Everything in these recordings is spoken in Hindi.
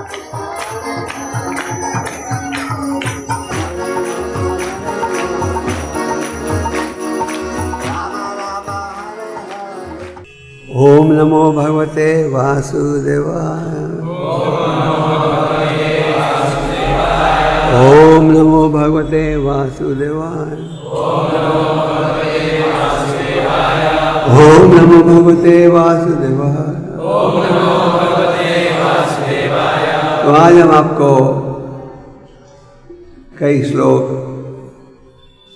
ओम नमो भगवते वासुदेवाय। ओम नमो भगवते वासुदेवाय। ओम नमो भगवते वासुदेवाय। तो आज हम आपको कई श्लोक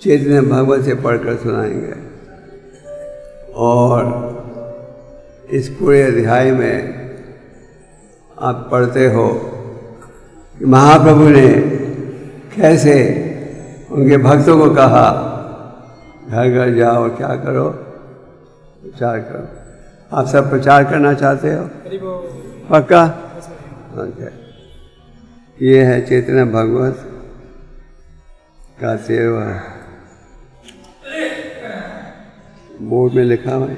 चैतन्य भागवत से पढ़कर सुनाएंगे और इस पूरे अध्याय में आप पढ़ते हो कि महाप्रभु ने कैसे उनके भक्तों को कहा घर घर जाओ और क्या करो, प्रचार करो। आप सब प्रचार करना चाहते हो? पक्का? ओके। ये है चैतन्य भागवत का 13वां, बोर्ड में लिखा हुआ है।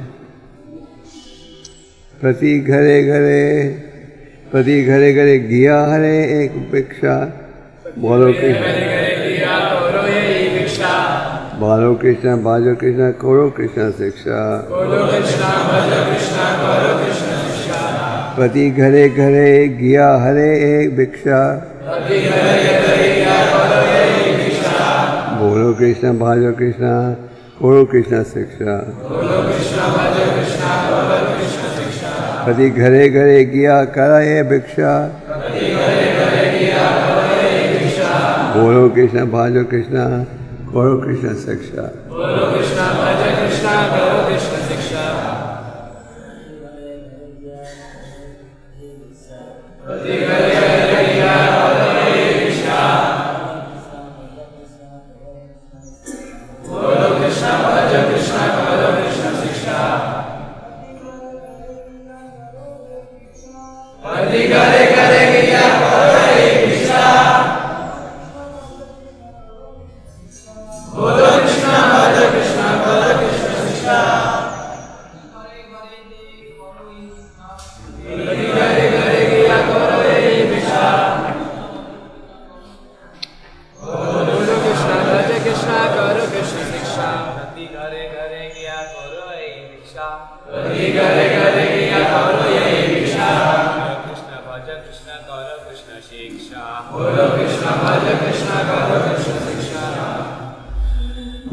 प्रति घरे घरे गिया हरे एक भिक्षा। बोलो कृष्ण बाजो कृष्ण करो कृष्ण शिक्षा। प्रति घरे गिया हरे एक भिक्षा। बोलो कृष्ण बाजो कृष्ण करो कृष्ण शिक्षा। प्रति घरे गिया कराए भिक्षा। बोलो कृष्ण भाजो कृष्ण करो कृष्ण शिक्षा।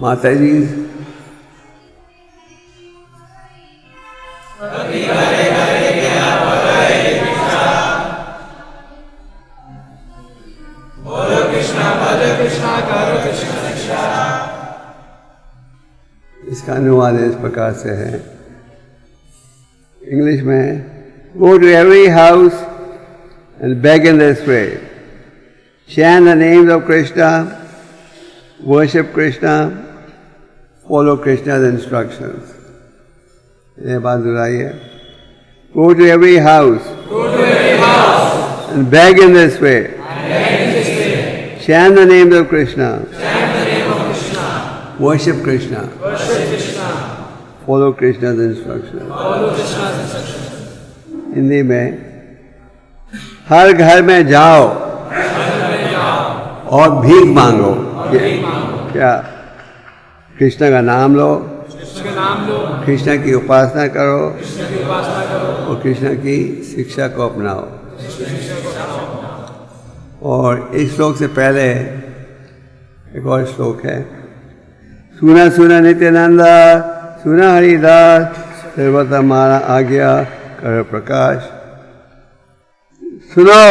माता जी इसका अनुवाद इस प्रकार से है इंग्लिश में। Go to every house and beg in this way. Chant the names of Krishna, worship Krishna, follow Krishna's instructions. ये बात दोहराइए। Go to every house. And beg in this way. Chant the names of Krishna. Worship Krishna. Follow Krishna's instructions. Hindi में हर घर में जाओ और भीख मांगो। क्या? कृष्ण का नाम लो, कृष्ण की उपासना करो और कृष्ण की शिक्षा को अपनाओ। और इस श्लोक से पहले एक और श्लोक है। सुना सुना नित्यानंदा सुना हरिदास सर्वथा मारा आज्ञा कर प्रकाश। सुनो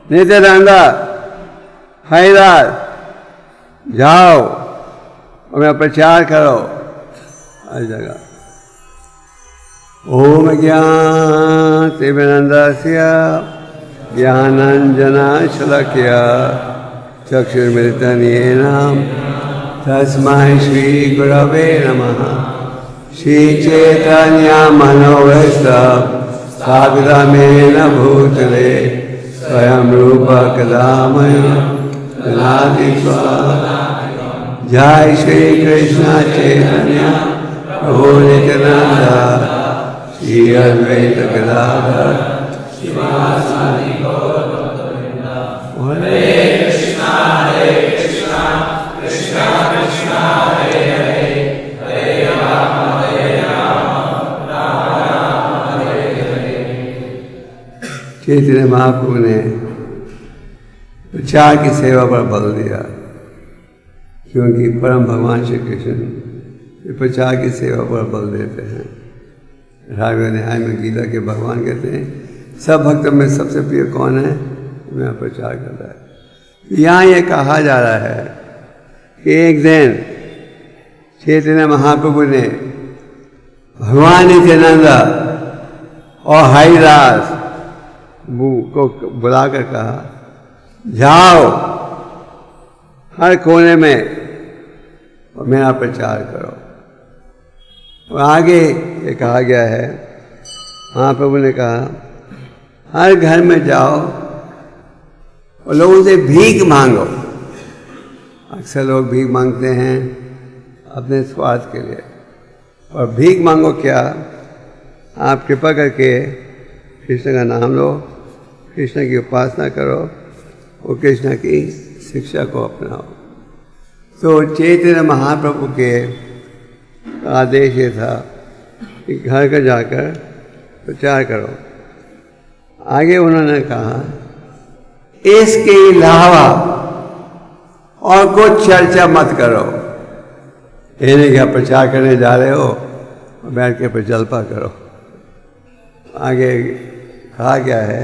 नित्यानंदा हरिदास, जाओ और मेरा प्रचार करो हर जगह। ओम ज्ञान तिमिरन्धस्य ज्ञानाञ्जना शलाकया चक्षुर्मिलितं येन तस्मै श्री गुरवे नमः। श्री चैतन्य मनोभीष्टं स्थापितं भूतले स्वयं रूप कदा ददाति स्वाहा। जय श्री कृष्ण चैतन्य प्रभु नित्यानंद श्री अद्वैत गदाधर चैतन्य महाप्रभु ने प्रचार की सेवा पर बल दिया, क्योंकि परम भगवान श्री कृष्ण प्रचार की सेवा पर बल देते हैं। 18वें अध्याय में गीता के भगवान कहते हैं सब भक्तों में सबसे प्रिय कौन है? मैं प्रचार कर रहा है। यहाँ ये कहा जा रहा है कि एक दिन चैतन्य महाप्रभु ने भगवान नित्यानंद और हरिदास को बुलाकर कहा, जाओ हर कोने में और मेरा प्रचार करो। और आगे ये कहा गया है, महाप्रभु ने कहा हर घर में जाओ और लोगों से भीख मांगो। अक्सर लोग भीख मांगते हैं अपने स्वार्थ के लिए, और भीख मांगो क्या, आप कृपा करके कृष्ण का नाम लो, कृष्ण की उपासना करो और कृष्ण की शिक्षा को अपनाओ। तो चैतन्य महाप्रभु के आदेश ये था कि घर घर जाकर प्रचार करो। आगे उन्होंने कहा इसके अलावा और कुछ चर्चा मत करो। ये नहीं क्या प्रचार करने जा रहे हो और बैठ के प्रजल्पा करो। आगे कहा गया है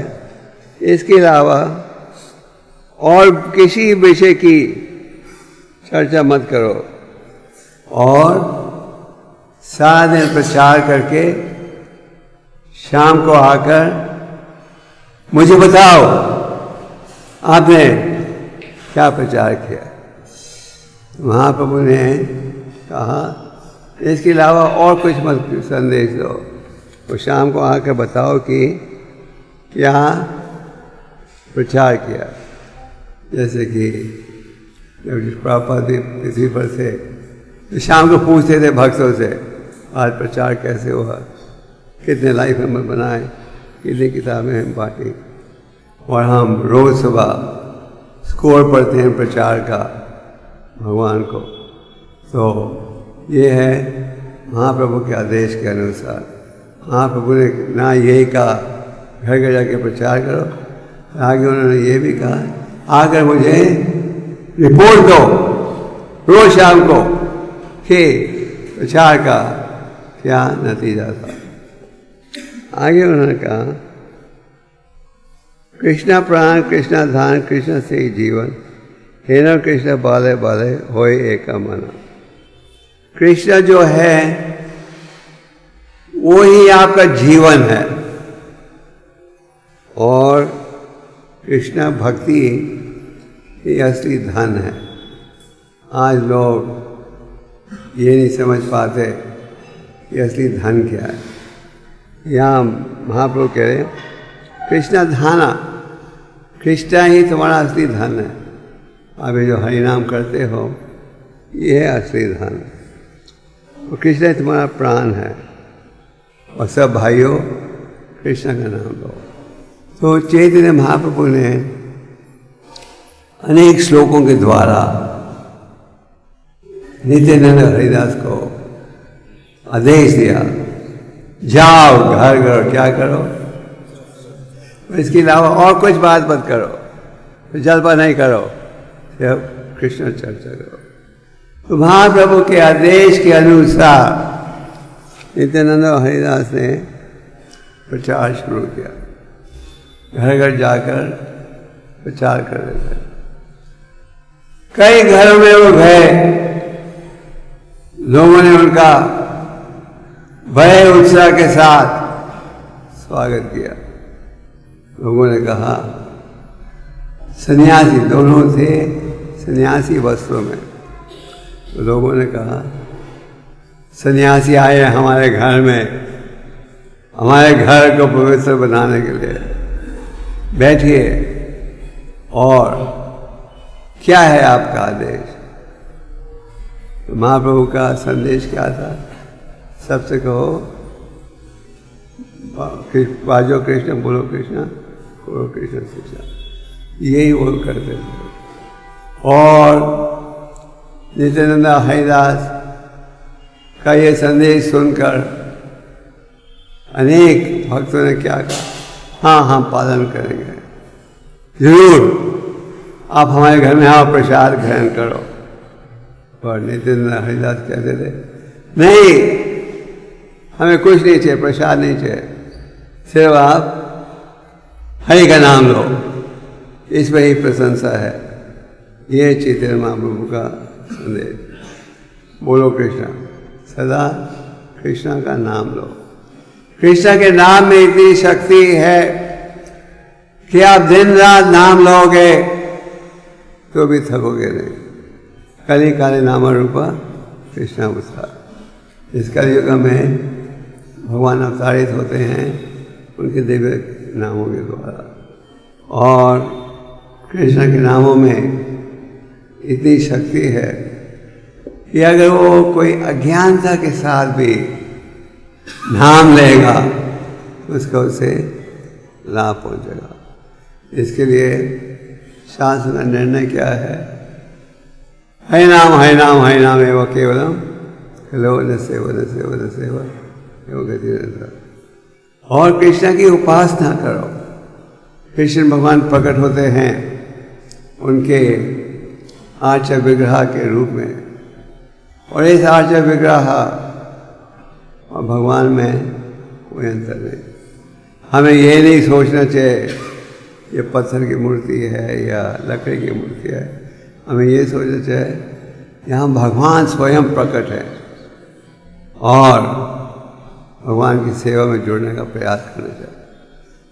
इसके अलावा और किसी विषय की चर्चा मत करो, और सारा दिन प्रचार करके शाम को आकर मुझे बताओ आपने क्या प्रचार किया। महाप्रभु ने कहा इसके अलावा और कुछ मत संदेश दो, तो शाम को आकर बताओ कि यहाँ प्रचार किया। जैसे कि जब प्रभुपाद पृथ्वी पर से शाम को पूछते थे भक्तों से आज प्रचार कैसे हुआ, कितने लाइफ हम बनाए, कितनी किताबें हम बांटी, और हम रोज़ सुबह स्कोर पढ़ते हैं प्रचार का भगवान को। तो ये है महाप्रभु के आदेश के अनुसार। महाप्रभु ने ना यही कहा घर घर जाके प्रचार करो, आगे उन्होंने ये भी कहा आकर मुझे रिपोर्ट दो रोज शाम को कि प्रचार का क्या नतीजा था। आगे उन्होंने कहा कृष्णा प्राण कृष्णा धान कृष्ण से ही जीवन, हे न कृष्ण बाले बाले होए एक मना। कृष्ण जो है वो ही आपका जीवन है, और कृष्ण भक्ति ही असली धन है। आज लोग ये नहीं समझ पाते कि असली धन क्या है। यहाँ महाप्रभु कह रहे कृष्ण धाना, कृष्ण ही तुम्हारा असली धन है। अभी जो हरिनाम करते हो ये है असली धन, और कृष्ण ही तुम्हारा प्राण है। और सब भाइयों कृष्ण का नाम लो। तो चैतन्य महाप्रभु ने अनेक श्लोकों के द्वारा नित्यानंद हरिदास को आदेश दिया, जाओ घर करो, क्या करो, इसके अलावा और कुछ बात मत करो, जल्पा नहीं करो, सिर्फ कृष्ण चर्चा करो। तो महाप्रभु के आदेश के अनुसार नित्यानंद हरिदास ने प्रचार शुरू किया, घर घर जाकर प्रचार कर रहे थे। कई घरों में वो गए, लोगों ने उनका बड़े उत्साह के साथ स्वागत किया। लोगों ने कहा सन्यासी, दोनों थे सन्यासी वस्त्रों में, तो लोगों ने कहा सन्यासी आए हमारे घर में, हमारे घर को पवित्र बनाने के लिए, बैठिए और क्या है आपका आदेश। तो महाप्रभु का संदेश क्या था, सबसे कहो बाजो कृष्ण बोलो कृष्ण, करो कृष्ण शिक्षा, यही वो करते थे। और नित्यानंद हरिदास का ये संदेश सुनकर अनेक भक्तों ने क्या कहा, हाँ हम पालन करेंगे, जरूर आप हमारे घर में आओ, प्रसाद ग्रहण करो। और नित्यानंद हरिदास कहते थे नहीं, हमें कुछ नहीं चाहिए, प्रसाद नहीं चाहिए, सिर्फ आप हरि का नाम लो, इसमें ही प्रशंसा है। ये चैतन्य महाप्रभु का संदेश। बोलो कृष्णा, सदा कृष्णा का नाम लो। कृष्णा के नाम में इतनी शक्ति है कि आप दिन रात नाम लोगे तो भी थकोगे नहीं। कली काले नाम रूपा कृष्णा उत्साह। इस कलयुग में भगवान अवतारित होते हैं उनके दिव्य नामों के द्वारा, और कृष्ण के नामों में इतनी शक्ति है कि अगर वो कोई अज्ञानता के साथ भी नाम लेगा तो उसका उसे लाभ पहुंचेगा। इसके लिए शास्त्र का निर्णय क्या है, हरि नाम हरि नाम हरि नाम एवं केवलम खलो न सेव न सेव न सेव एवं गति न। और कृष्ण की उपासना करो। कृष्ण भगवान प्रकट होते हैं उनके आर्च विग्रह के रूप में, और इस आर्च विग्रह और भगवान में कोई अंतर नहीं। हमें ये नहीं सोचना चाहिए ये पत्थर की मूर्ति है या लकड़ी की मूर्ति है, हमें ये सोचना चाहिए यहाँ भगवान स्वयं प्रकट है, और भगवान की सेवा में जुड़ने का प्रयास करना चाहिए।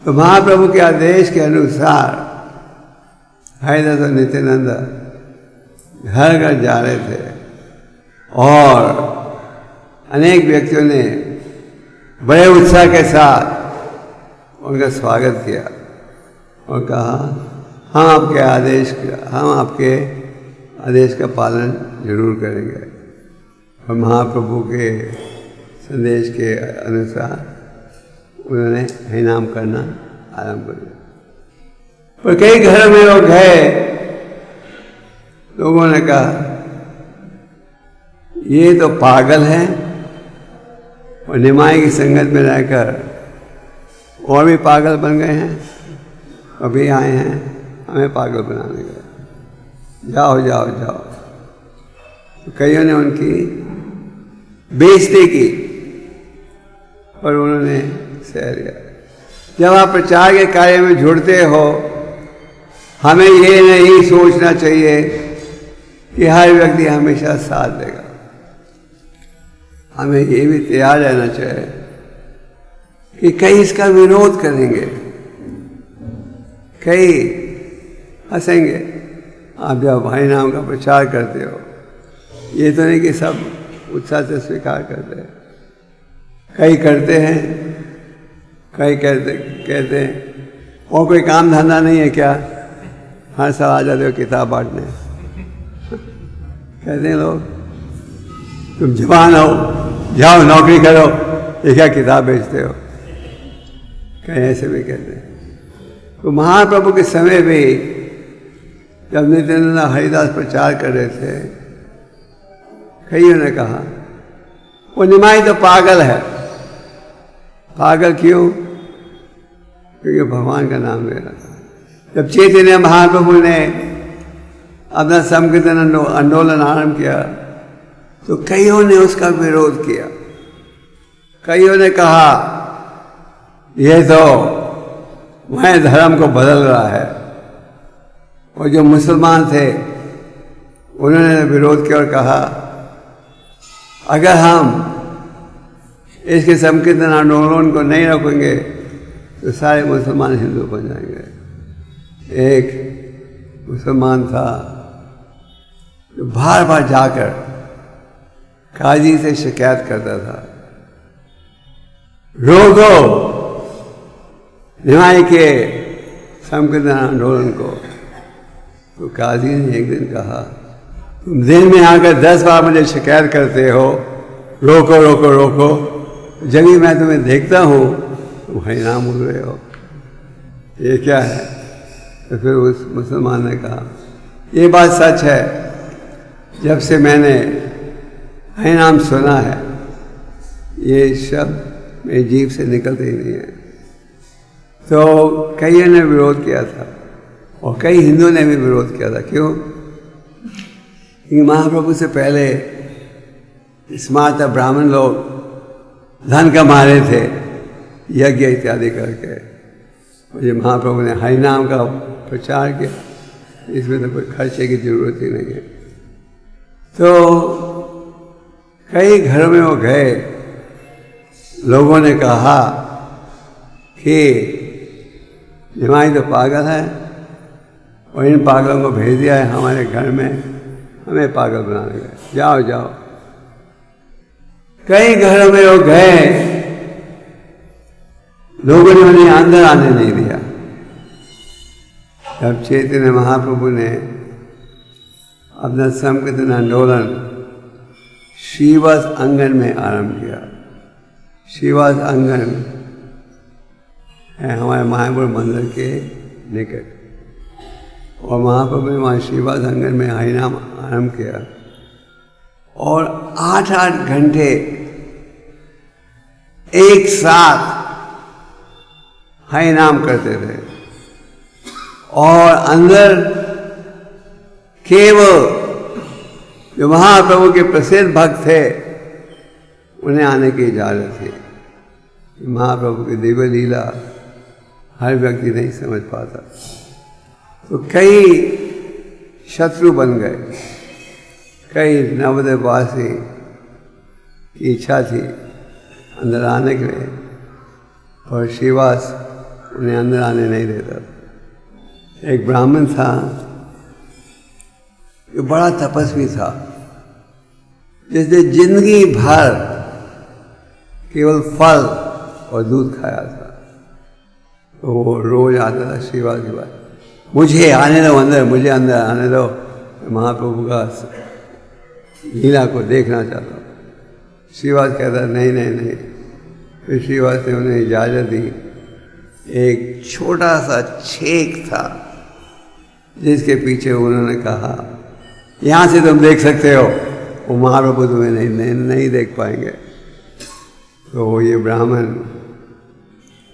तो महाप्रभु के आदेश के अनुसार हरिदास और नित्यानंद घर घर जा रहे थे, और अनेक व्यक्तियों ने बड़े उत्साह के साथ उनका स्वागत किया और कहा हम आपके आदेश का पालन जरूर करेंगे। और महाप्रभु के संदेश के अनुसार उन्होंने हरि नाम करना आरंभ कर दिया। पर कई घरों में वो गए, लोगों ने कहा ये तो पागल है, और निमाई की संगत में रहकर और भी पागल बन गए हैं, अभी आए हैं हमें पागल बनाने गए, जाओ जाओ जाओ। तो कईयों ने उनकी बेइज्जती की, पर उन्होंने सह लिया। जब आप प्रचार के कार्य में जुड़ते हो, हमें ये नहीं सोचना चाहिए कि हर व्यक्ति हमेशा साथ देगा। हमें ये भी तैयार रहना चाहिए कि कई इसका विरोध करेंगे, कई हंसेंगे। आप जब हरि नाम का प्रचार करते हो, ये तो नहीं कि सब उत्साह से स्वीकार करते हैं, कई करते हैं, कई कहते हैं और कोई काम धंधा नहीं है क्या, हर साल आ जाते हो किताब बांटने। कहते हैं लोग तुम जवान हो, जाओ नौकरी करो, ये क्या किताब बेचते हो, कहीं ऐसे भी कहते हैं। तो महाप्रभु के समय भी जब नित्यानंद हरिदास प्रचार कर रहे थे, कईयों ने कहा वो निमाई तो पागल है। पागल क्यों? क्योंकि भगवान का नाम ले रहा था। जब चैतन्य महाप्रभु ने अपना संकीर्तन आंदोलन आरंभ किया तो कईयों ने उसका विरोध किया। कईयों ने कहा यह तो वह धर्म को बदल रहा है, और जो मुसलमान थे उन्होंने विरोध किया और कहा अगर हम इसके संकीर्तन आंदोलन को नहीं रोकेंगे तो सारे मुसलमान हिंदू बन जाएंगे। एक मुसलमान था जो बार बार जाकर काजी से शिकायत करता था, रोको निमाई के संकीर्तन आंदोलन को। तो काजी ने एक दिन कहा तुम दिन में आकर 10 बार मुझे शिकायत करते हो, रोको रोको रोको, जब भी मैं तुम्हें देखता हूँ तुम हरि नाम बोल रहे हो, ये क्या है? तो फिर उस मुसलमान ने कहा, ये बात सच है, जब से मैंने हरि नाम सुना है, ये शब्द मेरी जीभ से निकलते ही नहीं है। तो कईयों ने विरोध किया था और कई हिंदुओं ने भी विरोध किया था। क्यों? क्योंकि महाप्रभु से पहले स्मार्ट ब्राह्मण लोग धन कमा रहे थे यज्ञ इत्यादि करके, मुझे महाप्रभु ने हरि नाम का प्रचार किया, इसमें तो कोई खर्चे की जरूरत ही नहीं है। तो कई घरों में वो गए, लोगों ने कहा कि निमाई तो पागल है और इन पागलों को भेज दिया है हमारे घर में, हमें पागल बनाने गए, जाओ जाओ। कई घरों में वो गए, लोगों ने उन्हें अंदर आने नहीं दिया। जब चैतन्य महाप्रभु ने अपना संकीर्तन आंदोलन श्रीवास आंगन में आरंभ किया। श्रीवास आंगन है हमारे मायापुर मंदिर के निकट, और महाप्रभु ने वहाँ श्रीवास आंगन में हरि नाम आरंभ किया और 8-8 घंटे एक साथ हरि नाम करते थे। और अंदर केवल जो महाप्रभु के प्रसिद्ध भक्त थे उन्हें आने की इजाजत थी। महाप्रभु की दिव्य लीला हर व्यक्ति नहीं समझ पाता। तो कई शत्रु बन गए, कई नवद्वीपवासी की इच्छा थी अंदर आने के लिए, और श्रीवास उन्हें अंदर आने नहीं देता। एक ब्राह्मण था जो बड़ा तपस्वी था, जिसने जिंदगी भर केवल फल और दूध खाया था। तो वो रोज आता था श्रीवास के पास, मुझे आने दो अंदर, मुझे अंदर आने दो, महाप्रभु का लीला को देखना चाहता हूँ। श्रीवास कहता नहीं नहीं नहीं। फिर श्रीवास ने उन्हें इजाज़त दी। एक छोटा सा छेक था जिसके पीछे उन्होंने कहा, यहाँ से तुम देख सकते हो, वो महाप्रभु तुम्हें नहीं देख पाएंगे। तो वो ये ब्राह्मण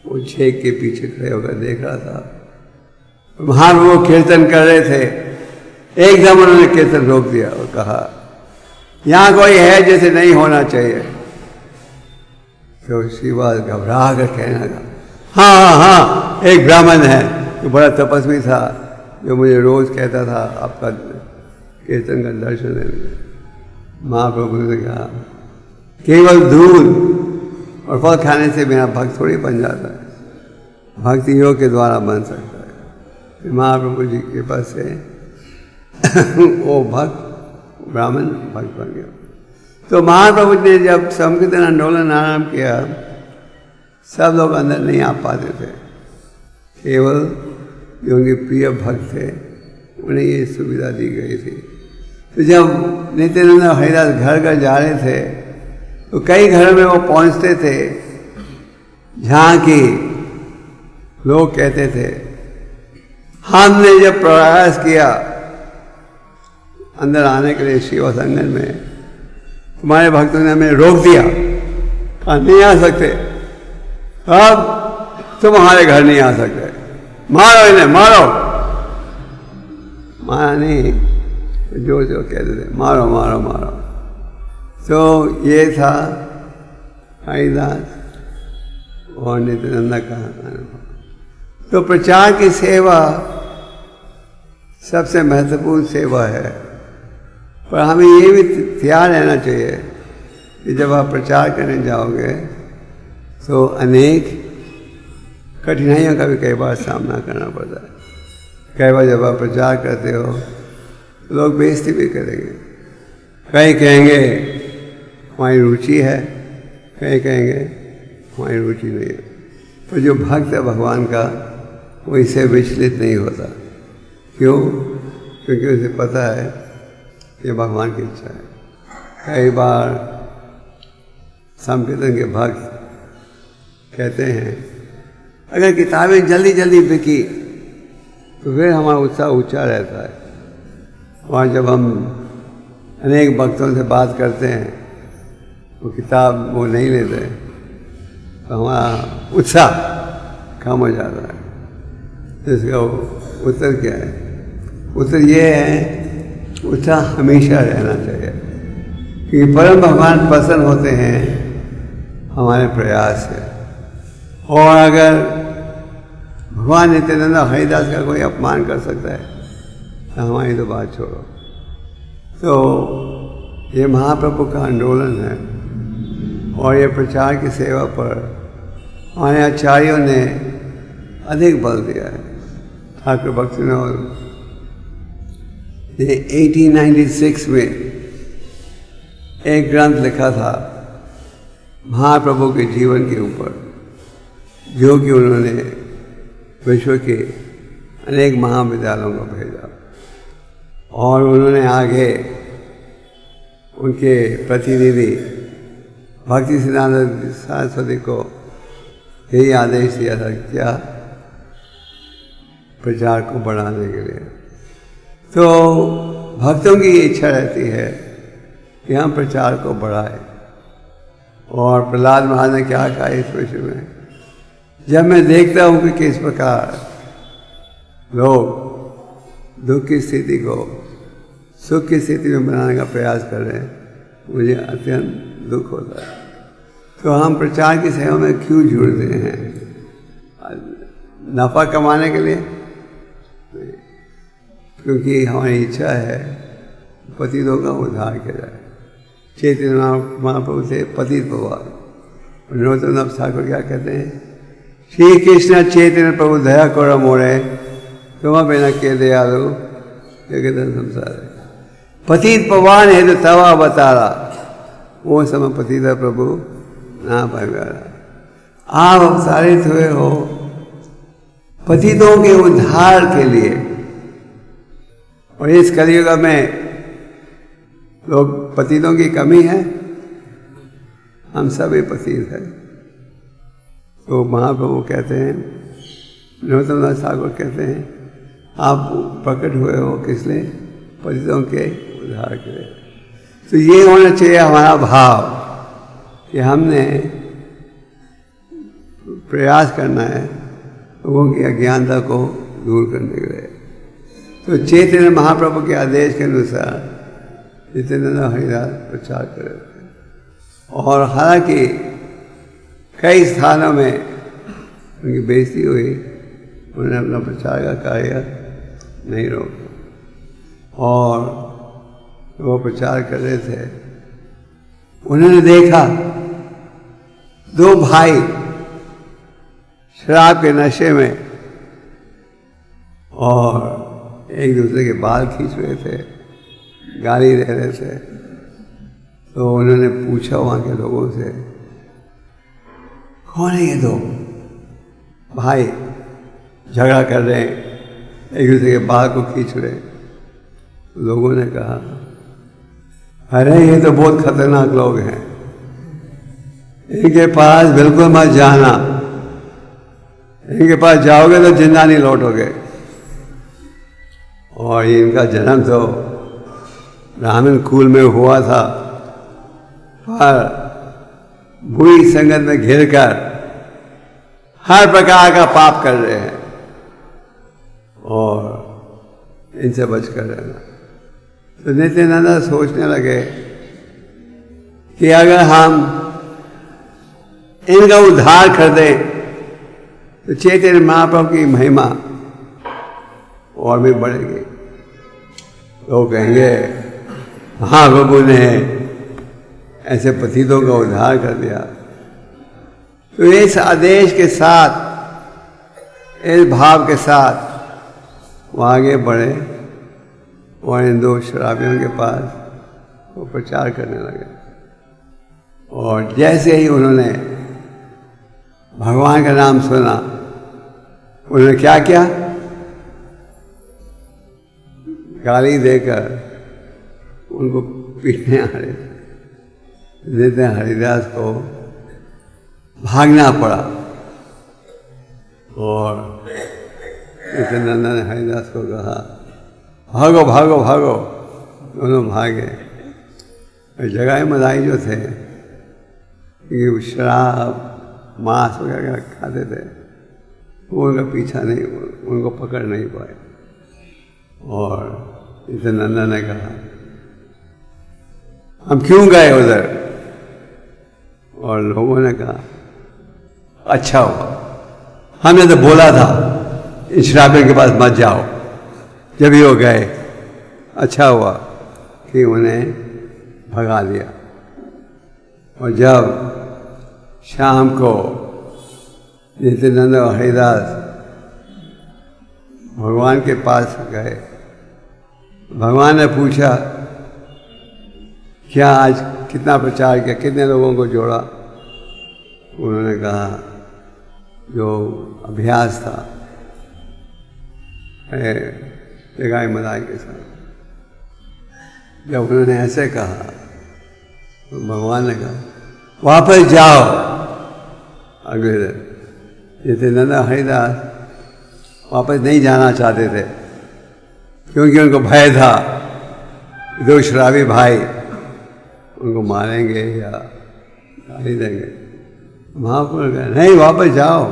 वो छेक के पीछे खड़े होकर देख रहा था। महाप्रभु कीर्तन कर रहे थे, एकदम उन्होंने कीर्तन रोक दिया और कहा, यहाँ कोई है जैसे नहीं होना चाहिए। तो श्रीवास घबरा कर कहने लगा, हाँ हाँ हाँ, एक ब्राह्मण है जो बड़ा तपस्वी था, जो मुझे रोज कहता था आपका कीर्तन का दर्शन देने। महाप्रभु ने कहा, केवल दूध और फल खाने से मेरा भक्त थोड़ी बन जाता है, भक्ति योग के द्वारा बन सकता है। महाप्रभु जी के पास से वो भक्त ब्राह्मण भक्त बन गया। तो महाप्रभु ने जब संकीर्तन आंदोलन आरंभ किया, सब लोग अंदर नहीं आ पाते थे, केवल जो उनके प्रिय भक्त थे उन्हें ये सुविधा दी गई थी। तो जब नित्यानंद हरिदास घर घर जा रहे थे, तो कई घरों में वो पहुंचते थे जहाँ की लोग कहते थे, हमने जब प्रयास किया अंदर आने के लिए श्रीवास आंगन में, तुम्हारे भक्तों ने हमें रोक दिया, कहा नहीं आ सकते, अब तुम हमारे घर नहीं आ सकते, मारो इन्हें मारो। मारा नहीं, जो कहते थे मारो मारो मारो। तो ये था हरिदास और नित्यानंद का अनुभव। तो प्रचार की सेवा सबसे महत्वपूर्ण सेवा है, पर हमें ये भी तैयार रहना चाहिए कि जब आप प्रचार करने जाओगे तो अनेक कठिनाइयों का भी कई बार सामना करना पड़ता है। कई बार जब आप प्रचार करते हो तो लोग बेइज्जती भी करेंगे, कई कहेंगे हमारी रुचि है, कई कहेंगे हमारी रुचि नहीं है। पर जो भक्त है भगवान का, वो इससे विचलित नहीं होता। क्यों? क्योंकि उसे पता है ये भगवान की इच्छा है। कई बार संकीर्तन के भक्त कहते हैं अगर किताबें जल्दी जल्दी बिकी तो फिर हमारा उत्साह ऊंचा रहता है। वहाँ जब हम अनेक भक्तों से बात करते हैं, वो किताब वो नहीं लेते, तो हमारा उत्साह कम हो जाता है। तो इसका उत्तर क्या है? उत्तर ये है, उत्साह हमेशा रहना चाहिए, क्योंकि परम भगवान प्रसन्न होते हैं हमारे प्रयास से। और अगर भगवान नित्यानंद हरिदास का कोई अपमान कर सकता है तो हमारी तो बात छोड़ो। तो ये महाप्रभु का आंदोलन है और ये प्रचार की सेवा पर हमारे आचार्यों ने अधिक बल दिया है। ठाकुर भक्तिविनोद ने 1896 में एक ग्रंथ लिखा था महाप्रभु के जीवन के ऊपर, जो कि उन्होंने विश्व के अनेक महाविद्यालयों को भेजा और उन्होंने आगे उनके प्रतिनिधि भक्ति सिद्धांत सरस्वती को यही आदेश दिया था, क्या प्रचार को बढ़ाने के लिए। तो भक्तों की इच्छा रहती है कि हम प्रचार को बढ़ाएं। और प्रहलाद महाराज ने क्या कहा इस विषय में? जब मैं देखता हूँ कि किस प्रकार लोग दुख की स्थिति को सुख की स्थिति में बनाने का प्रयास कर रहे हैं, मुझे अत्यंत दुख होता है। तो हम प्रचार की सेवा में क्यों जुड़ते हैं? नफा कमाने के लिए? क्योंकि हमारी इच्छा है पतितों का उद्धार किया जाए। चैतन्य महाप्रभु से पतित भगवान नरोत्तम ठाकुर क्या कहते हैं? श्री कृष्ण चैतन्य प्रभु दया करो मोरे, तुम बिना के दयालु जगत संसार है। पतित पवान है तो तवा अवतारा, वो समय पतित प्रभु ना पाएगा। आप अवतारित हुए हो पतितों के उद्धार के लिए। और इस कलयुग में लोग पतितों की कमी है, हम सभी पतित हैं। तो महाप्रभु कहते हैं, नरोत्तम दास ठाकुर कहते हैं, आप प्रकट हुए हो किस लिए? पतितों के उद्धार के लिए। तो ये होना चाहिए हमारा भाव कि हमने प्रयास करना है लोगों की अज्ञानता को दूर करने के लिए। तो चैतन्य महाप्रभु के आदेश के अनुसार नित्यानंद हरिदास प्रचार कर रहे थे। और हालांकि कई स्थानों में उनकी बेइज्जती हुई, उन्होंने अपना प्रचार का कार्य नहीं रोका और वो प्रचार कर रहे थे। उन्होंने देखा दो भाई शराब के नशे में और एक दूसरे के बाल खींच रहे थे, गाली दे रहे थे। तो उन्होंने पूछा वहाँ के लोगों से, कौन है ये दो भाई झगड़ा कर रहे हैं, एक दूसरे के बाल को खींच रहे? लोगों ने कहा, अरे ये तो बहुत खतरनाक लोग हैं, इनके पास बिल्कुल मत जाना, इनके पास जाओगे तो जिंदा नहीं लौटोगे। और इनका जन्म तो ब्राह्मण कुल में हुआ था, पर बुरी संगत में घिरकर हर प्रकार का पाप कर रहे हैं और इनसे बचकर रहना। तो नित्यानंद सोचने लगे कि अगर हम इनका उद्धार कर दें तो चैतन्य महाप्रभु की महिमा और भी बढ़ेगी। लोग कहेंगे, महाप्रभु ने ऐसे पतितों का उद्धार कर दिया। तो इस आदेश के साथ, इस भाव के साथ वो आगे बढ़े और इन दो शराबियों के पास वो प्रचार करने लगे। और जैसे ही उन्होंने भगवान का नाम सुना, उन्होंने क्या किया? गाली देकर उनको पीटने आ रहे थे। नित्यानंद हरिदास को भागना पड़ा और नित्यानंद ने हरिदास को कहा भागो भागो भागो। दोनों भागे। जगाई मदाई जो थे ये शराब मांस वगैरह खाते थे, वो उनका पीछा नहीं, उनको पकड़ नहीं पाए। और नित्यानंद ने कहा हम क्यों गए उधर? और लोगों ने कहा अच्छा हुआ, हमने तो बोला था इन शराबियों के पास मत जाओ, जब ये हो गए। अच्छा हुआ कि उन्हें भगा दिया। और जब शाम को नित्यानंद और हरिदास भगवान के पास गए, भगवान ने पूछा क्या आज कितना प्रचार किया, कितने लोगों को जोड़ा? उन्होंने कहा जो अभ्यास था जगाई मदाई के साथ। जब उन्होंने ऐसे कहा तो भगवान ने कहा वापस जाओ। अगले दिन नित्यानंद हरिदास वापस नहीं जाना चाहते थे क्योंकि उनको भय था दो शराबी भाई उनको मारेंगे या गाली देंगे। महाप्रभु कहा नहीं, वापस जाओ।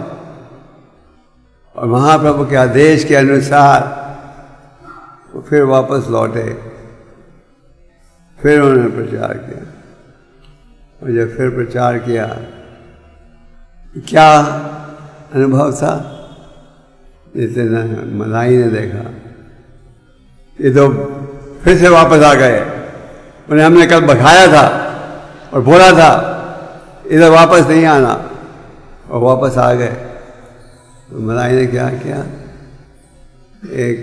और महाप्रभु के आदेश के अनुसार वो फिर वापस लौटे। फिर उन्होंने प्रचार किया। और जब फिर प्रचार किया, क्या अनुभव था? नित्यानंद मदाई ने देखा ये तो फिर से वापस आ गए। उन्हें हमने कल भगाया था और बोला था इधर वापस नहीं आना, और वापस आ गए। तो मदाई ने क्या किया? एक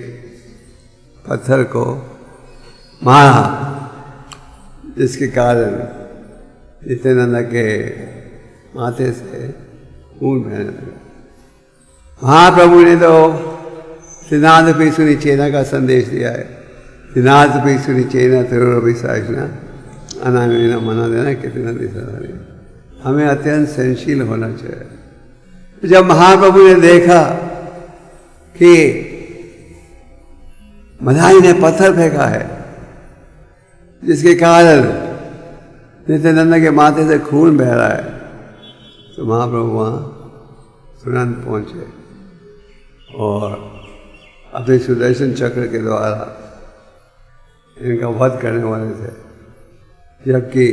पत्थर को मारा, जिसके कारण नित्यानंद के माथे से खून बहने लगा। महाप्रभु ने तो सिद्धांत पिसुनि चेना का संदेश दिया है। सिद्धांत पिसुनि चेना तिरुरवि साक्षना अनामीना मना देना कितना दिशा। हमें अत्यंत सहनशील होना चाहिए। जब महाप्रभु ने देखा कि मदाई ने पत्थर फेंका है जिसके कारण नित्यानंद के माथे से खून बह रहा है, तो महाप्रभु वहाँ तुरंत पहुँचे और अपने सुदर्शन चक्र के द्वारा इनका वध करने वाले थे। जबकि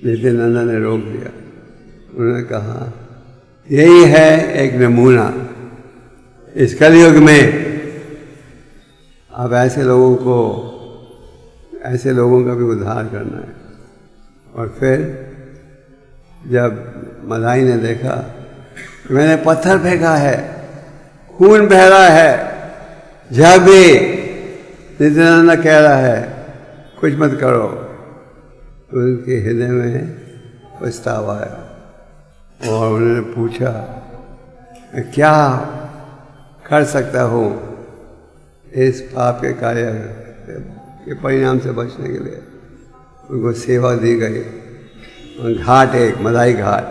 नित्यानंद ने रोक दिया। उन्होंने कहा यही है एक नमूना, इस कलयुग में अब ऐसे लोगों का भी उद्धार करना है। और फिर जब मदाई ने देखा मैंने पत्थर फेंका है, खून बह रहा है, जब भी नित्यानंद कह रहा है कुछ मत करो, तो उनके हृदय में पछतावा आया और उन्होंने पूछा मैं क्या कर सकता हूँ इस पाप के कार्य के परिणाम से बचने के लिए। उनको सेवा दी गई। और घाट एक मदाई घाट,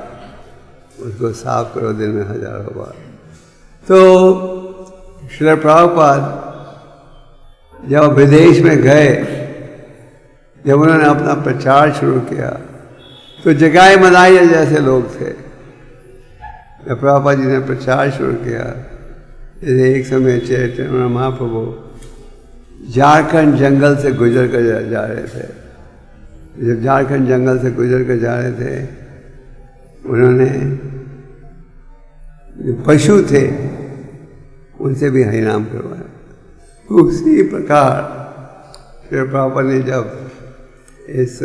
उसको साफ करो दिन में 1000 बार। तो श्रील प्रभुपाद जब विदेश में गए, जब उन्होंने अपना प्रचार शुरू किया, तो जगाई मदाई जैसे लोग थे। जब प्रभुपाद जी ने प्रचार शुरू किया, जैसे एक समय चैतन्य महाप्रभु झारखंड जंगल से गुजर कर जा रहे थे। जब झारखंड जंगल से गुजर कर जा रहे थे, उन्होंने जो पशु थे उनसे भी हरिनाम करवाया। उसी प्रकार श्री प्रभुपाद ने जब इस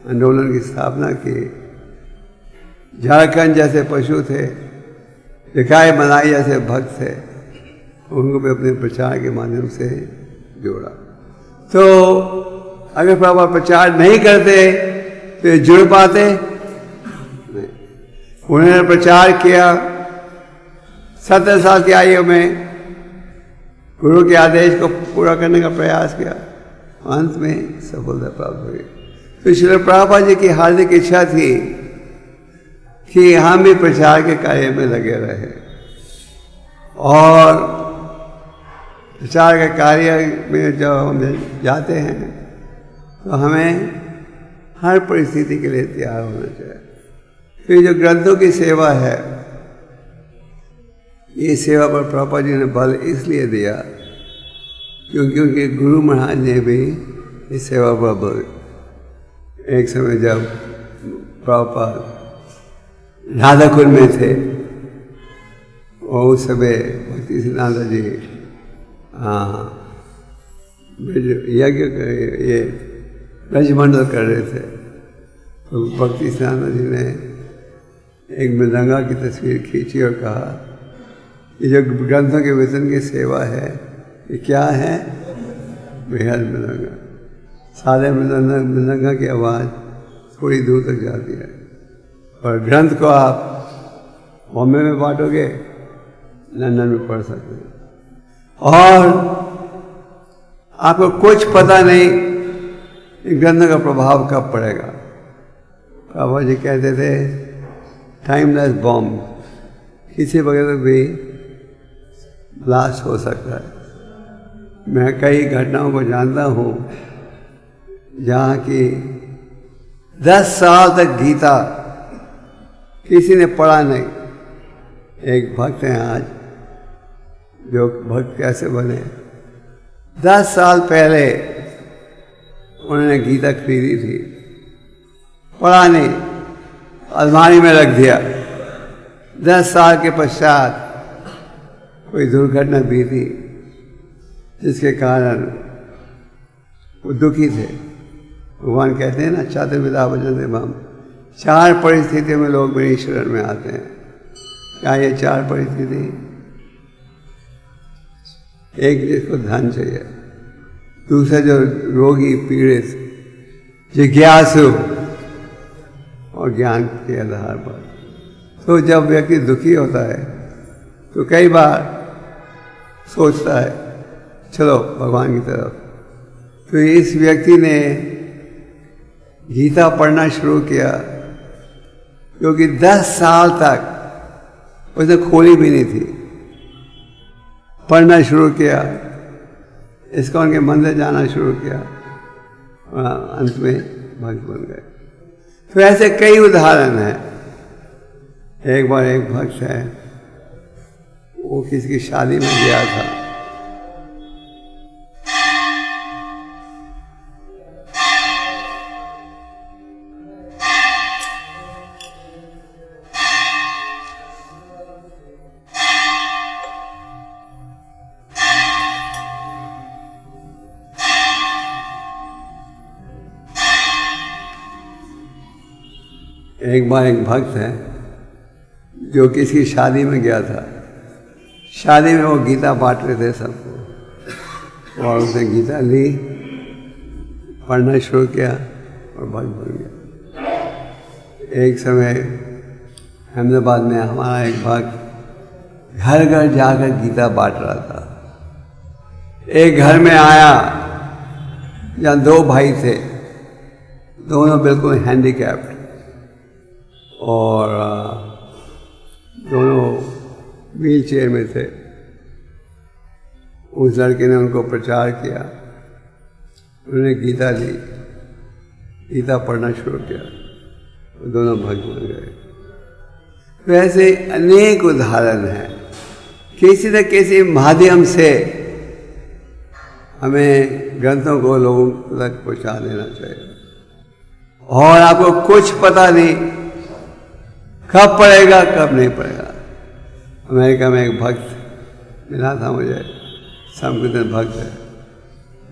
आंदोलन की स्थापना की, झारखंड जैसे पशु थे, जगाई मदाई जैसे भक्त थे, उनको भी अपने प्रचार के माध्यम से जोड़ा। तो अगर प्रभुपाद प्रचार नहीं करते तो ये जुड़ पाते नहीं। उन्होंने प्रचार किया, 70 साल की आयु में गुरु के आदेश को पूरा करने का प्रयास किया, अंत में सफलता प्राप्त हुई। तो श्री प्रभुपाद जी की हार्दिक इच्छा थी कि हम भी प्रचार के कार्य में लगे रहे और प्रचार के कार्य में जब हम जाते हैं तो हमें हर परिस्थिति के लिए तैयार होना चाहिए। फिर जो ग्रंथों की सेवा है, ये सेवा पर प्रभुपाद जी ने बल इसलिए दिया क्योंकि उनके गुरु महाराज ने भी इस सेवा पर बल। एक समय जब प्रभुपाद राधाकुंड में थे और उस समय भक्ति सिद्धांत जी यज्ञ ये रजमंडल कर रहे थे, तो भक्ति सिद्धांत जी ने एक मृदंगा की तस्वीर खींची और कहा ये जो ग्रंथों के वेतन की सेवा है ये क्या है? बेहद मृदंगा। सारे मृदंगा की आवाज़ थोड़ी दूर तक जाती है और ग्रंथ को आप बॉम्बे में बांटोगे, लंदन में पढ़ सकते हैं और आपको कुछ पता नहीं ग्रंथ का प्रभाव कब पड़ेगा। बाबा जी कहते थे टाइमलेस बॉम्ब, किसी वगैरह भी ब्लास्ट हो सकता है। मैं कई घटनाओं को जानता हूँ जहाँ की 10 साल तक गीता किसी ने पढ़ा नहीं। एक भक्त हैं आज, जो भक्त कैसे बने, 10 साल पहले उन्होंने गीता खरीदी थी, पढ़ा नहीं, अलमारी में रख दिया। 10 साल के पश्चात कोई दुर्घटना बीती जिसके कारण वो दुखी थे। भगवान कहते हैं ना, चतुर्विधा भजन्ते माम, 4 परिस्थितियों में लोग मेरी शरण में आते हैं। क्या ये 4 परिस्थिति? एक जिसको धन चाहिए, दूसरा जो रोगी पीड़ित, जिज्ञासु और ज्ञान के आधार पर। तो जब व्यक्ति दुखी होता है तो कई बार सोचता है चलो भगवान की तरफ। तो इस व्यक्ति ने गीता पढ़ना शुरू किया क्योंकि 10 साल तक उसने खोली भी नहीं थी। पढ़ना शुरू किया, इसका उनके मंदिर जाना शुरू किया, अंत में भक्त बन गए। तो ऐसे कई उदाहरण हैं। एक बार एक भक्त है, वो किसी की शादी में गया था, एक बार एक भक्त है जो किसी शादी में गया था। शादी में वो गीता बांट रहे थे सबको और उसने गीता ली, पढ़ना शुरू किया और भक्त बन गया। एक समय अहमदाबाद में हमारा एक भक्त घर घर जाकर गीता बांट रहा था। एक घर में आया जहाँ 2 भाई थे, दोनों बिल्कुल हैंडीकैप्ड और दोनों व्हील चेयर में थे। उस लड़के ने उनको प्रचार किया, उन्होंने गीता ली, गीता पढ़ना शुरू किया, वो दोनों भक्त बन गए। वैसे अनेक उदाहरण हैं। किसी न किसी माध्यम से हमें ग्रंथों को लोगों तक पहुंचा देना चाहिए। और आपको कुछ पता नहीं कब पड़ेगा कब नहीं पड़ेगा। अमेरिका में एक भक्त मिला था मुझे, संकीर्तन भक्त है।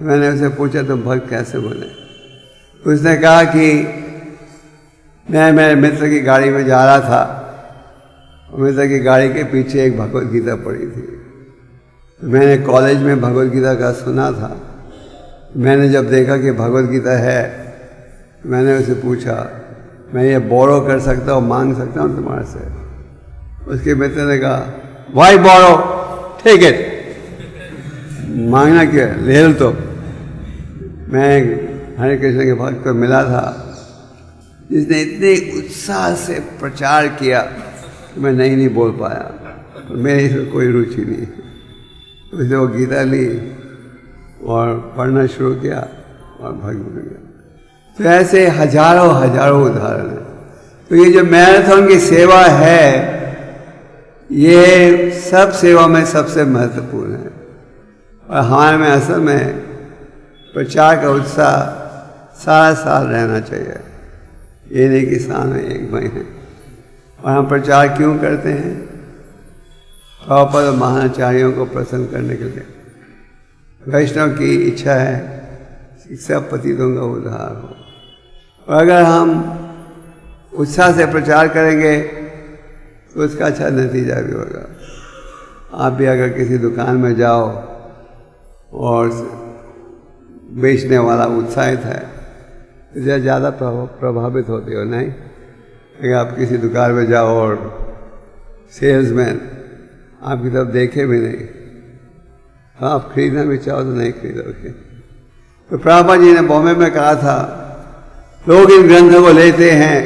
मैंने उसे पूछा तुम भक्त कैसे बने? उसने कहा कि मैं मेरे मित्र की गाड़ी में जा रहा था, मित्र की गाड़ी के पीछे एक भगवद गीता पड़ी थी। तो मैंने कॉलेज में भगवद गीता का सुना था। मैंने जब देखा कि भगवद गीता है, मैंने उसे पूछा मैं ये बोरो कर सकता हूँ, मांग सकता हूँ तुम्हारे से? उसके मित्र ने कहा वाई बोरो, ठीक है, मांगना क्या, ले लो। तो मैं हरे कृष्ण के भक्त को मिला था जिसने इतने उत्साह से प्रचार किया कि मैं नहीं बोल पाया, तो मेरी इसमें कोई रुचि नहीं। उसने वो गीता ली और पढ़ना शुरू किया और भक्त बन गया। तो ऐसे हजारों उदाहरण हैं। तो ये जो मैराथन की सेवा है, ये सब सेवा में सबसे महत्वपूर्ण है। और हमारे में असल में प्रचार का उत्साह सारा साल रहना चाहिए। ये नहीं कि साल में एक महीने। और हम प्रचार क्यों करते हैं? प्रभुपाद महाचार्यों को प्रसन्न करने के लिए। वैष्णव की इच्छा है कि सब पतितों का उद्धार हो। और अगर हम उत्साह से प्रचार करेंगे तो उसका अच्छा नतीजा भी होगा। आप भी अगर किसी दुकान में जाओ और बेचने वाला उत्साहित है तो ज़्यादा प्रभावित होते हो, नहीं? अगर आप किसी दुकान में जाओ और सेल्समैन आपकी तरफ देखे भी नहीं, आप खरीदना भी चाहो तो नहीं खरीदोगे। तो प्रभुपाद जी ने बॉम्बे में कहा था, लोग इन ग्रंथों को लेते हैं,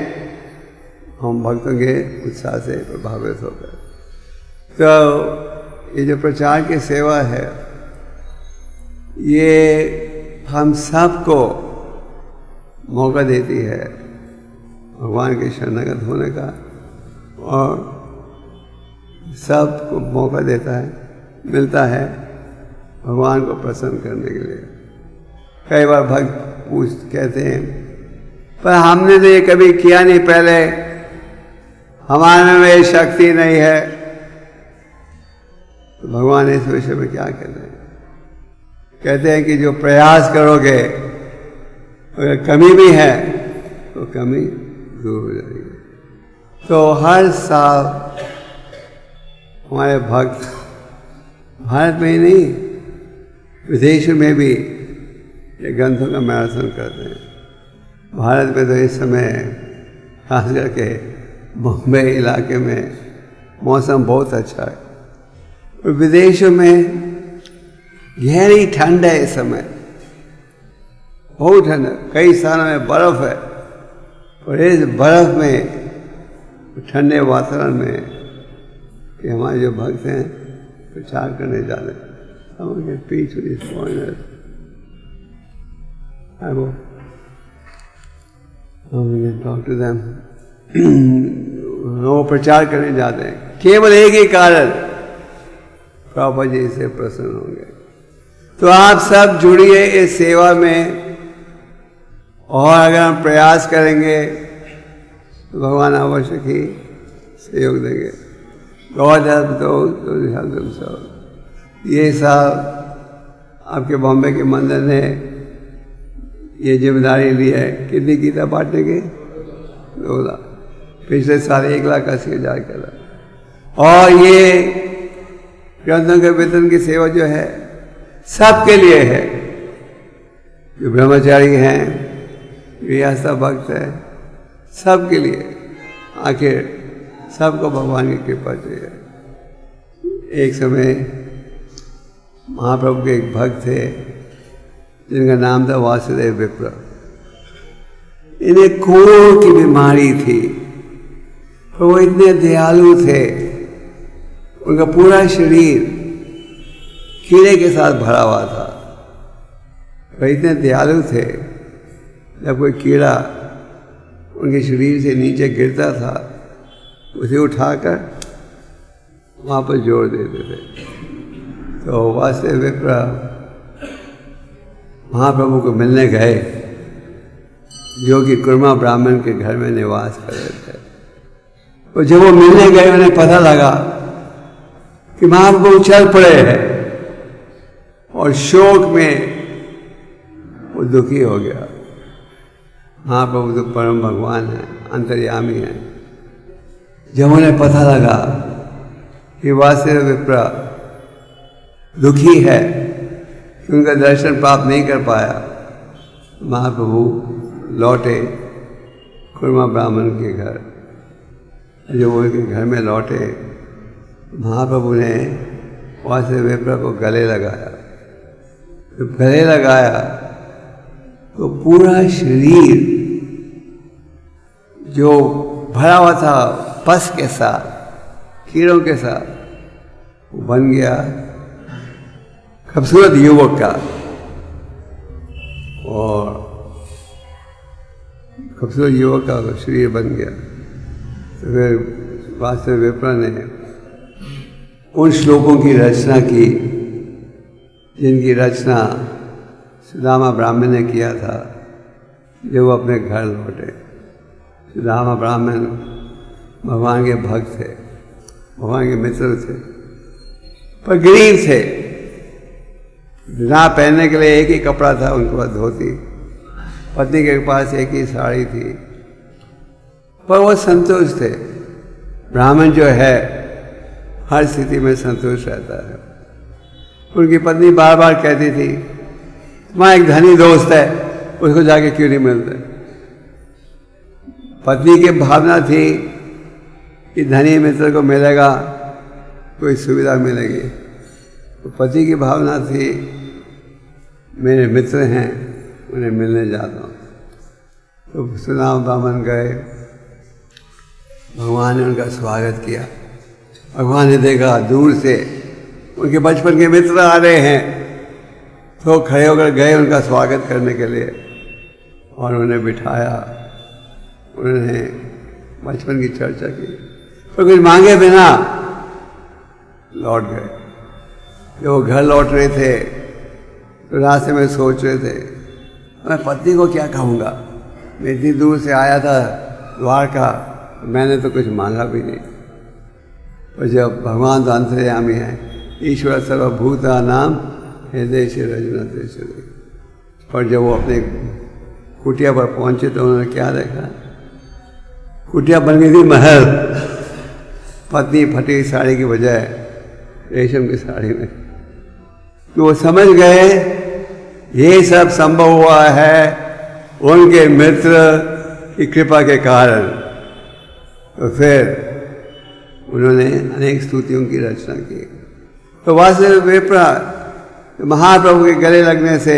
हम भक्तों के उत्साह से प्रभावित होकर। तो ये जो प्रचार की सेवा है, ये हम सबको मौका देती है भगवान के शरणागत होने का, और सबको मौका देता है, मिलता है भगवान को प्रसन्न करने के लिए। कई बार भक्त कहते हैं, पर हमने तो ये कभी किया नहीं पहले, हमारे में ये शक्ति नहीं है। तो भगवान इस विषय में क्या कहते हैं? कहते हैं कि जो प्रयास करोगे, अगर कमी भी है तो कमी दूर हो जाएगी। तो हर साल हमारे भक्त भारत में ही नहीं, विदेश में भी ये ग्रंथों का मैराथन करते हैं। भारत में तो इस समय खास करके बॉम्बे इलाके में मौसम बहुत अच्छा है, और विदेशों में गहरी ठंड है इस समय, बहुत ठंड है। कई स्थानों में बर्फ है, और इस बर्फ में, ठंडे वातावरण में कि हमारे जो भक्त हैं प्रचार करने जा रहे हैं। Some of them preach with these foreigners. We can talk to them. वो प्रचार करने जाते हैं, केवल एक ही कारण, प्रभुपाद जी से प्रसन्न होंगे। तो आप सब जुड़िए इस सेवा में, और अगर हम प्रयास करेंगे तो भगवान अवश्य ही सहयोग देंगे। God help those who help themselves. ये साल आपके बॉम्बे के मंदिर ने ये जिम्मेदारी ली है, कितनी गीता बांटने की? 2 लाख। पिछले साल 1,80,000 करा। और ये ग्रंथों के वितरण की सेवा जो है सबके लिए है, जो ब्रह्मचारी हैं, गृहस्थ भक्त है, सबके लिए। आखिर सबको भगवान की कृपा चाहिए। एक समय महाप्रभु के एक भक्त थे जिनका नाम था वासुदेव विप्र। इन्हें कोढ़ की बीमारी थी, पर वो इतने दयालु थे, उनका पूरा शरीर कीड़े के साथ भरा हुआ था। वह इतने दयालु थे, जब कोई कीड़ा उनके शरीर से नीचे गिरता था, उसे उठाकर वापस जोड़ देते थे। तो वासुदेव विप्र महाप्रभु को मिलने गए, जो कि कुर्मा ब्राह्मण के घर में निवास कर रहे थे। तो जब वो मिलने गए, उन्हें पता लगा कि महाप्रभु चल पड़े हैं, और शोक में वो दुखी हो गया। महाप्रभु तो परम भगवान है, अंतर्यामी है। जब उन्हें पता लगा कि वासुदेव विप्र दुखी है कि उनका दर्शन प्राप्त नहीं कर पाया, महाप्रभु लौटे कुर्मा ब्राह्मण के घर। जब वो उनके घर में लौटे, महाप्रभु ने वासुदेव विप्र को गले लगाया। जब गले लगाया तो पूरा शरीर जो भरा हुआ था पस के साथ, कीड़ों के साथ, वो बन गया खूबसूरत युवक का, और खूबसूरत युवक का शरीर बन गया। तो फिर वास्तव विप्र ने उन श्लोकों की रचना की जिनकी रचना सुदामा ब्राह्मण ने किया था जब वो अपने घर लौटे। सुदामा ब्राह्मण भगवान के भक्त थे, भगवान के मित्र थे, पर गरीब थे। ना पहनने के लिए एक ही कपड़ा था उनके पास, धोती। पत्नी के पास एक ही साड़ी थी, पर वो संतुष्ट थे। ब्राह्मण जो है हर स्थिति में संतुष्ट रहता है। उनकी पत्नी बार बार कहती थी, तुम्हारा एक धनी दोस्त है, उसको जाके क्यों नहीं मिलते। पत्नी की भावना थी कि धनी मित्र को मिलेगा, कोई सुविधा मिलेगी। तो पति की भावना थी, मेरे मित्र हैं, उन्हें मिलने जाता हूँ। तो सुदामा ब्राह्मण गए, भगवान ने उनका स्वागत किया। भगवान ने देखा दूर से उनके बचपन के मित्र आ रहे हैं, तो खड़े होकर गए उनका स्वागत करने के लिए और उन्हें बिठाया। उन्होंने बचपन की चर्चा की, पर कुछ मांगे बिना लौट गए। जब वो घर लौट रहे थे तो रास्ते में सोच रहे थे, मैं पत्नी को क्या कहूँगा, मैं इतनी दूर से आया था द्वारका, मैंने तो कुछ मांगा भी नहीं। और जब भगवान तो अंतर्यामी है, ईश्वर सर्वभूतानां हृदय से रजनते। और जब वो अपने कुटिया पर पहुंचे तो उन्होंने क्या देखा, कुटिया बन गई थी महल। पत्नी फटी साड़ी की बजाय रेशम की साड़ी में। तो वो समझ गए ये सब संभव हुआ है उनके मित्र की कृपा के कारण। तो फिर उन्होंने अनेक स्तुतियों की रचना की। तो वास्तव विप्र महाप्रभु के गले लगने से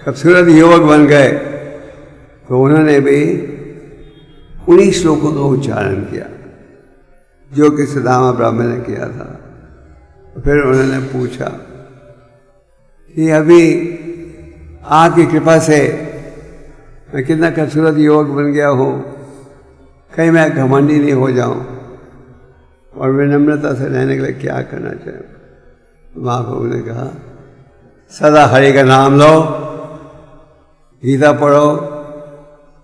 खूबसूरत युवक बन गए। तो उन्होंने भी उन्हीं श्लोकों का उच्चारण किया जो कि सुदामा ब्राह्मण ने किया था। फिर उन्होंने पूछा कि अभी आपकी कृपा से मैं कितना खूबसूरत युवक बन गया हूँ, कहीं मैं घमंडी नहीं हो जाऊं और विनम्रता से रहने के लिए क्या करना चाहिए। महाप्रभु ने कहा, सदा हरि का नाम लो, गीता पढ़ो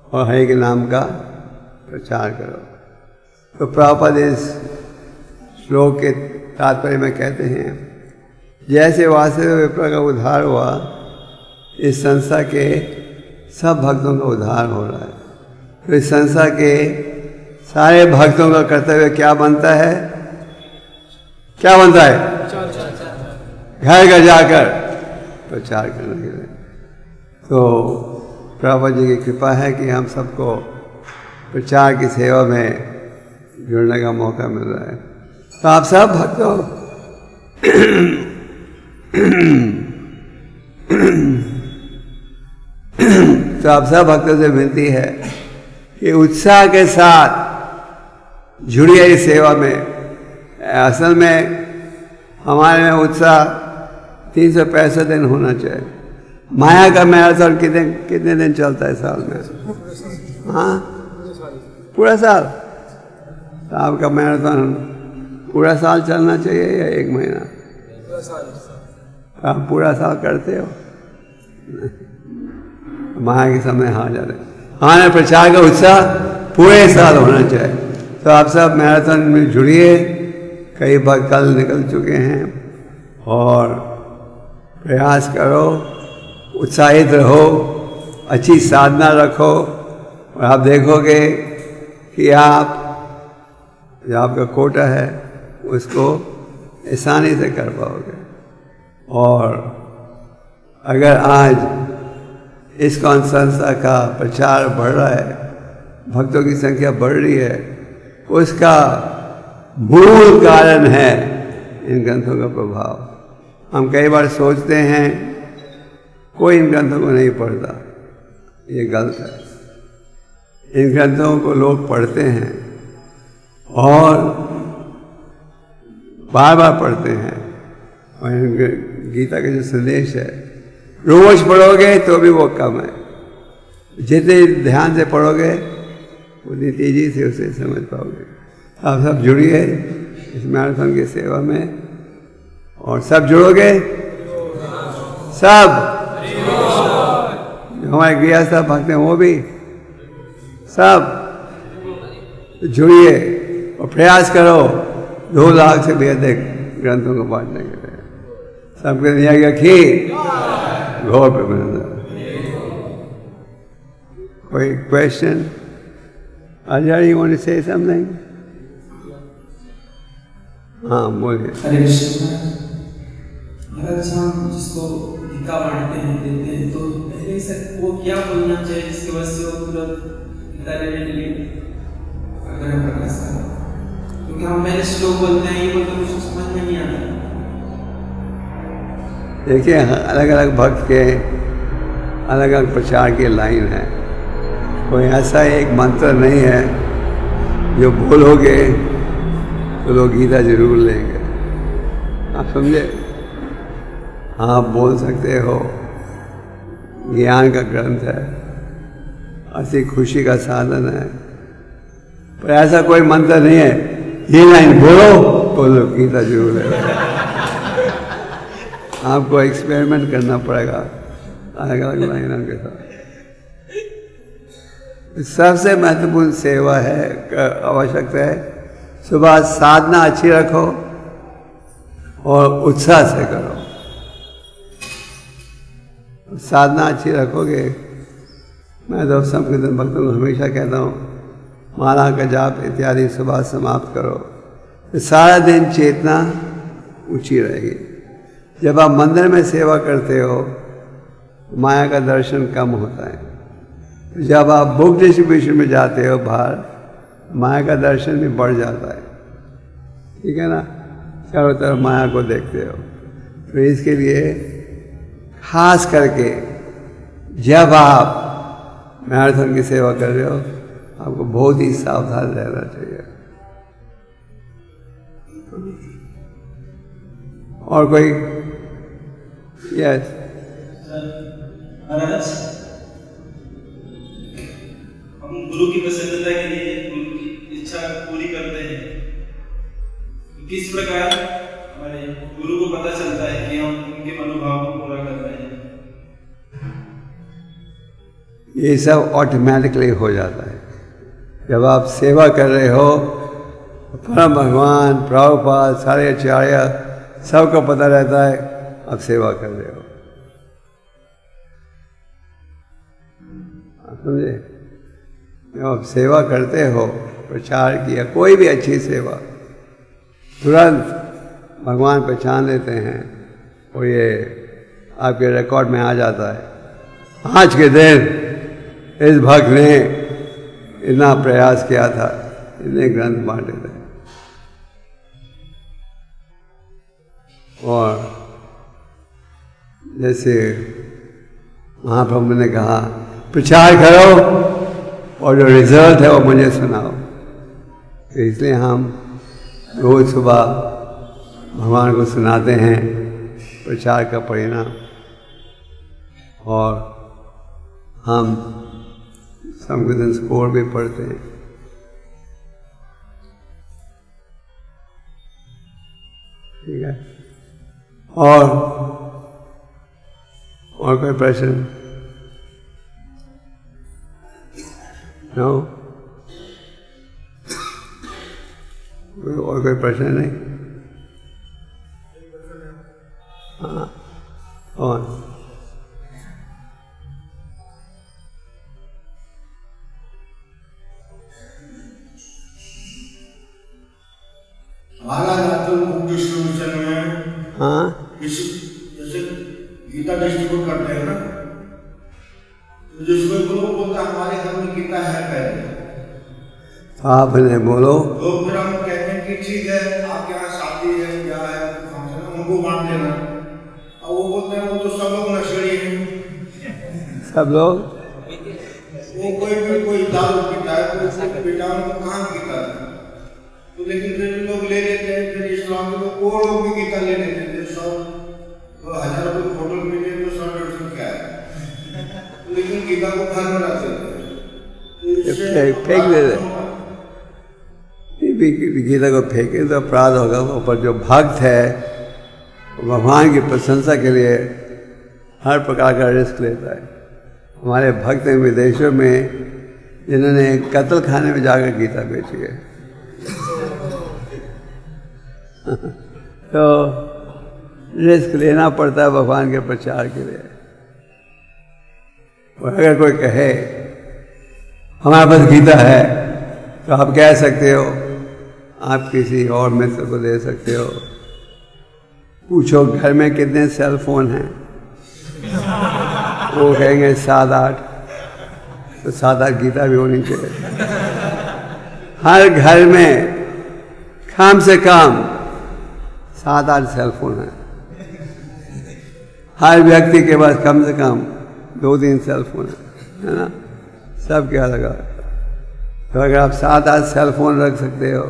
और हरि के नाम का प्रचार करो। तो प्रभुपाद इस श्लोक के तात्पर्य में कहते हैं, जैसे वासुदेव विप्र का उद्धार हुआ, इस संस्था के सब भक्तों का उद्धार हो रहा है। तो इस संस्था के सारे भक्तों का कर्तव्य क्या बनता है, क्या बनता है? घर घर जाकर प्रचार करने के लिए। तो प्रभुपाद जी की कृपा है कि हम सबको प्रचार की सेवा में जुड़ने का मौका मिल रहा है। तो आप सब भक्तों तो आप सब भक्तों से विनती है कि उत्साह के साथ जुड़िए इस सेवा में। असल में हमारे में उत्साह 365 दिन होना चाहिए। माया का मैराथन कितने दिन चलता है साल में? हाँ, पूरा साल। तो आपका मैराथन पूरा साल चलना चाहिए या 1 महीना? आप पूरा साल करते हो? माया के सामने हार जाते। हमारे प्रचार का उत्साह पूरे साल होना चाहिए। तो आप सब मैराथन में जुड़िए। कई बार कल निकल चुके हैं और प्रयास करो, उत्साहित रहो, अच्छी साधना रखो और आप देखोगे कि आप जो आपका कोटा है उसको आसानी से कर पाओगे। और अगर आज इस्कॉन संस्था का प्रचार बढ़ रहा है, भक्तों की संख्या बढ़ रही है, उसका मूल कारण है इन ग्रंथों का प्रभाव। हम कई बार सोचते हैं कोई इन ग्रंथों को नहीं पढ़ता, ये गलत है। इन ग्रंथों को लोग पढ़ते हैं और बार बार पढ़ते हैं, और गीता का जो संदेश है रोज पढ़ोगे तो भी वो कम है। जितने ध्यान से पढ़ोगे उतनी तेजी से उसे समझ पाओगे। आप सब जुड़िए इस मैराथन की सेवा में, और सब जुड़ोगे, सब जो हमारे गृहस्थ भक्त हैं वो भी सब जुड़िए और प्रयास करो 2 लाख से भी अधिक ग्रंथों को बांटने के लिए। सबके दिया गया खीर घोर पे। कोई question? Ajay, you want to say something? हाँ बोलिए। हरे कृष्ण। महाराज हम जिसको गीता बांटते हैं देते हैं, तो पहले से वो क्या बोलना चाहिए जिसके वजह से वो तुरंत गीता लेने के लिए आग्रह प्रकाश करें? क्योंकि हम पहले श्लोक बोलते हैं, ये बोलते मुझे समझ में नहीं आता। देखिए अलग अलग भक्त के अलग अलग प्रचार की लाइन है। कोई ऐसा एक मंत्र नहीं है जो बोलोगे तो लोग गीता जरूर लेंगे। आप समझे? आप बोल सकते हो ज्ञान का ग्रंथ है, ऐसी खुशी का साधन है, पर ऐसा कोई मंत्र नहीं है ये लाइन बोलो तो लोग गीता जरूर लेंगे। आपको एक्सपेरिमेंट करना पड़ेगा अलग अलग लाइनों के साथ। सबसे महत्वपूर्ण सेवा है, आवश्यकता है, सुबह साधना अच्छी रखो और उत्साह से करो। साधना अच्छी रखोगे, मैं तो संकीर्तन भक्तों को हमेशा कहता हूँ माला का जाप इत्यादि सुबह समाप्त करो, तो सारा दिन चेतना ऊंची रहेगी। जब आप मंदिर में सेवा करते हो माया का दर्शन कम होता है। जब आप बुक डिस्ट्रीब्यूशन में जाते हो बाहर, माया का दर्शन भी बढ़ जाता है। ठीक है ना? चारों तरफ माया को देखते हो। तो इसके लिए खास करके जब आप मैराथन की सेवा कर रहे हो आपको बहुत ही सावधान रहना चाहिए। और कोई? यस गुरु की प्रसन्नता के लिए गुरु की इच्छा पूरी करते हैं, किस प्रकार हमारे गुरु को पता चलता है कि हम उनके मनोभाव को पूरा कर रहे हैं? ये सब ऑटोमेटिकली हो जाता है। जब आप सेवा कर रहे हो परम भगवान, प्रभुपाद, सारे आचार्य सबको पता रहता है आप सेवा कर रहे हो। आप समझे? जब आप सेवा करते हो, प्रचार किया, कोई भी अच्छी सेवा, तुरंत भगवान पहचान लेते हैं और ये आपके रिकॉर्ड में आ जाता है। आज के दिन इस भक्त ने इतना प्रयास किया था, इतने ग्रंथ बांटे थे। और जैसे महाप्रभु ने कहा प्रचार करो और जो रिजल्ट है वो मुझे सुनाओ। तो इसलिए हम रोज सुबह भगवान को सुनाते हैं प्रचार का परिणाम, और हम संकीर्तन स्कोर भी पढ़ते हैं। ठीक है? और कोई प्रश्न? नो? और कोई प्रश्न नहीं? हाँ, और हाँ, जैसे गीता डिस्ट्रीब्यूट करते हैं ना, तो जिसमें लोग बोलता हमारे घर में गीता है पहले, आपने बोलो तो फिर हम कहते हैं कि ठीक है आपके यहाँ शादी है क्या है फंक्शन है उनको बांट देना। अब वो बोलते हैं वो तो सब लोग नशेड़ी हैं, सब लोग, वो कोई दारू पीता बेटाओं को कहाँ गीता था, तो लेकिन फिर लोग ले लेते हैं, फिर इस्लाम के लोग वो लोग भी गीता ले लेते हैं, 100-1000 रुपये फोटो मिले तो 100-150 क्या है, लेकिन गीता को घर बना देते हैं, फेंक देते। गीता को फेंके तो अपराध होगा, पर जो भक्त है भगवान की प्रशंसा के लिए हर प्रकार का रिस्क लेता है। हमारे भक्त हैं विदेशों में जिन्होंने कत्ल खाने में जाकर गीता बेची है। तो रिस्क लेना पड़ता है भगवान के प्रचार के लिए। और अगर कोई कहे हमारे पास गीता है तो आप कह सकते हो, आप किसी और मित्र को दे सकते हो, पूछो घर में कितने सेल फोन हैं, वो कहेंगे 7-8, तो 7-8 गीता भी होनी चाहिए। हर घर में कम से कम 7-8 सेल फोन है, हर व्यक्ति के पास कम से कम 2-3 सेल फोन है ना, सबके अलग अलग। तो अगर आप 7-8 सेल फोन रख सकते हो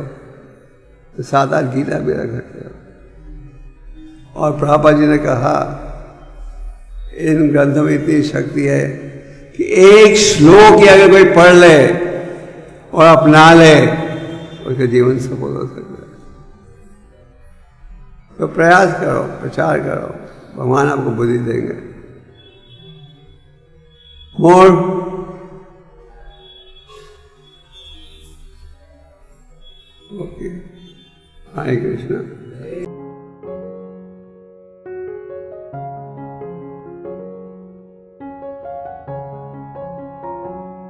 तो 7-8 गीता भी रख सकते हो। और प्रभुपाद जी ने कहा इन ग्रंथों में इतनी शक्ति है कि एक श्लोक ही अगर कोई पढ़ ले और अपना ले उसका जीवन सफल हो सकता है। तो प्रयास करो, प्रचार करो, भगवान आपको बुद्धि देंगे। मोर ओके, हरे कृष्णा।